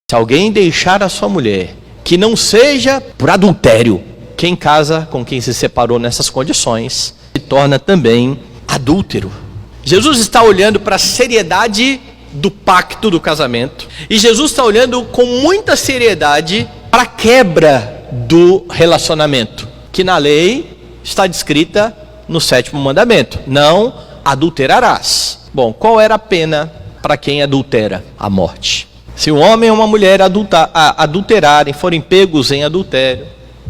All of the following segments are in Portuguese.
Se alguém deixar a sua mulher, que não seja por adultério, quem casa com quem se separou nessas condições se torna também adúltero. Jesus está olhando para a seriedade do pacto do casamento, e Jesus está olhando com muita seriedade para a quebra do relacionamento, que na lei está descrita no 7º mandamento: não adulterarás. Bom, qual era a pena para quem adultera? A morte. Se um homem e uma mulher adulterarem, forem pegos em adultério,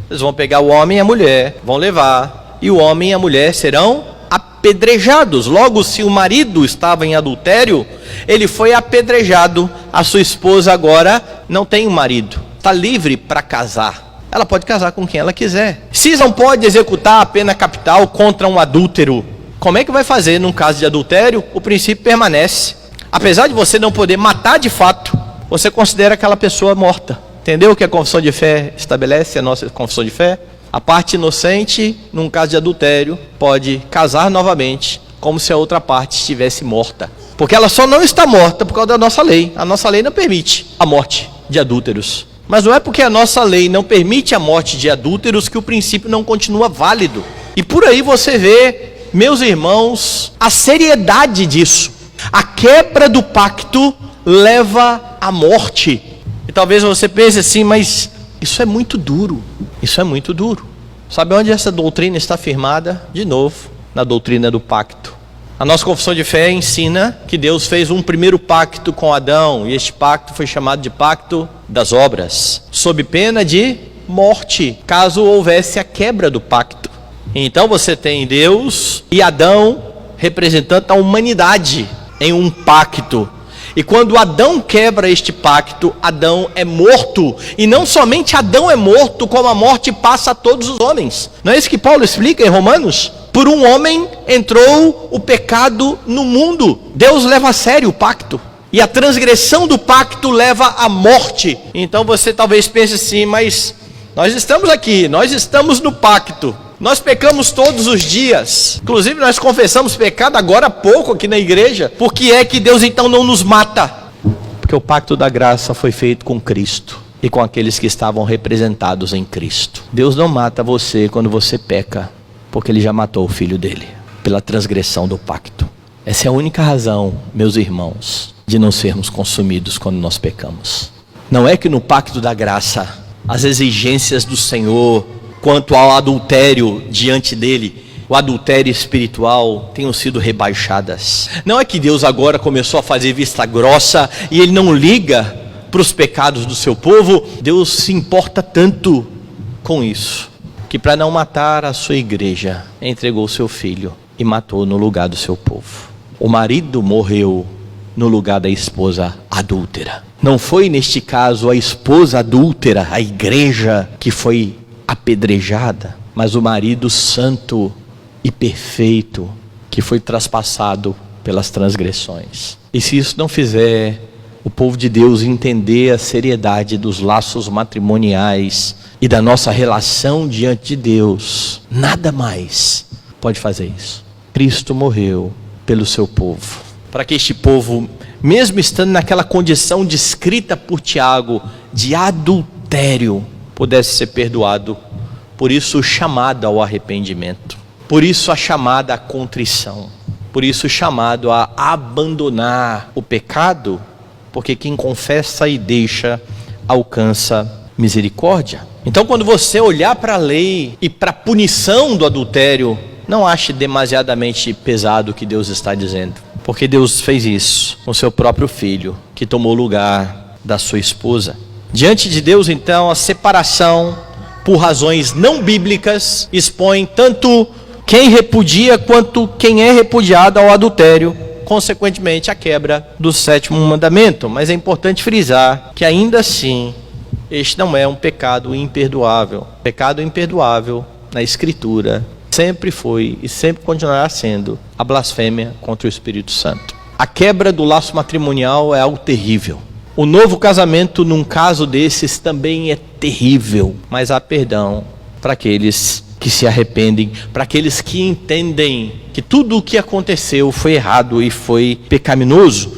eles vão pegar o homem e a mulher, vão levar, e o homem e a mulher serão apedrejados. Logo, se o marido estava em adultério, ele foi apedrejado. A sua esposa agora não tem um marido, está livre para casar. Ela pode casar com quem ela quiser. Se não pode executar a pena capital contra um adúltero, como é que vai fazer num caso de adultério? O princípio permanece. Apesar de você não poder matar de fato, você considera aquela pessoa morta. Entendeu o que a confissão de fé estabelece, a nossa confissão de fé? A parte inocente, num caso de adultério, pode casar novamente, como se a outra parte estivesse morta. Porque ela só não está morta por causa da nossa lei. A nossa lei não permite a morte de adúlteros. Mas não é porque a nossa lei não permite a morte de adúlteros que o princípio não continua válido. E por aí você vê, meus irmãos, a seriedade disso. A quebra do pacto leva à morte. E talvez você pense assim, mas isso é muito duro. Isso é muito duro. Sabe onde essa doutrina está firmada? De novo, na doutrina do pacto. A nossa confissão de fé ensina que Deus fez um primeiro pacto com Adão, e este pacto foi chamado de pacto das obras, sob pena de morte, caso houvesse a quebra do pacto. Então você tem Deus e Adão representando a humanidade em um pacto. E quando Adão quebra este pacto, Adão é morto. E não somente Adão é morto, como a morte passa a todos os homens. Não é isso que Paulo explica em Romanos? Por um homem entrou o pecado no mundo. Deus leva a sério o pacto. E a transgressão do pacto leva à morte. Então você talvez pense assim, mas nós estamos aqui, nós estamos no pacto. Nós pecamos todos os dias. Inclusive nós confessamos pecado agora há pouco aqui na igreja. Por que é que Deus então não nos mata? Porque o pacto da graça foi feito com Cristo e com aqueles que estavam representados em Cristo. Deus não mata você quando você peca, porque Ele já matou o Filho dele, pela transgressão do pacto. Essa é a única razão, meus irmãos, de não sermos consumidos quando nós pecamos. Não é que no pacto da graça, as exigências do Senhor quanto ao adultério diante dele, o adultério espiritual, tenham sido rebaixadas. Não é que Deus agora começou a fazer vista grossa e Ele não liga para os pecados do seu povo. Deus se importa tanto com isso, que para não matar a sua igreja, entregou o seu filho e matou no lugar do seu povo. O marido morreu no lugar da esposa adúltera. Não foi neste caso a esposa adúltera, a igreja, que foi apedrejada, mas o marido santo e perfeito que foi traspassado pelas transgressões. E se isso não fizer o povo de Deus entender a seriedade dos laços matrimoniais e da nossa relação diante de Deus, nada mais pode fazer isso. Cristo morreu pelo seu povo, para que este povo, mesmo estando naquela condição descrita por Tiago de adultério, pudesse ser perdoado. Por isso o chamado ao arrependimento, por isso a chamada à contrição, por isso o chamado a abandonar o pecado, porque quem confessa e deixa alcança misericórdia. Então quando você olhar para a lei e para a punição do adultério, não ache demasiadamente pesado o que Deus está dizendo, porque Deus fez isso com seu próprio filho, que tomou o lugar da sua esposa. Diante de Deus, então, a separação por razões não bíblicas expõe tanto quem repudia quanto quem é repudiado ao adultério, consequentemente a quebra do 7º mandamento. Mas é importante frisar que ainda assim este não é um pecado imperdoável. Pecado imperdoável na Escritura sempre foi e sempre continuará sendo a blasfêmia contra o Espírito Santo. A quebra do laço matrimonial é algo terrível. O novo casamento, num caso desses, também é terrível, mas há perdão para aqueles que se arrependem, para aqueles que entendem que tudo o que aconteceu foi errado e foi pecaminoso.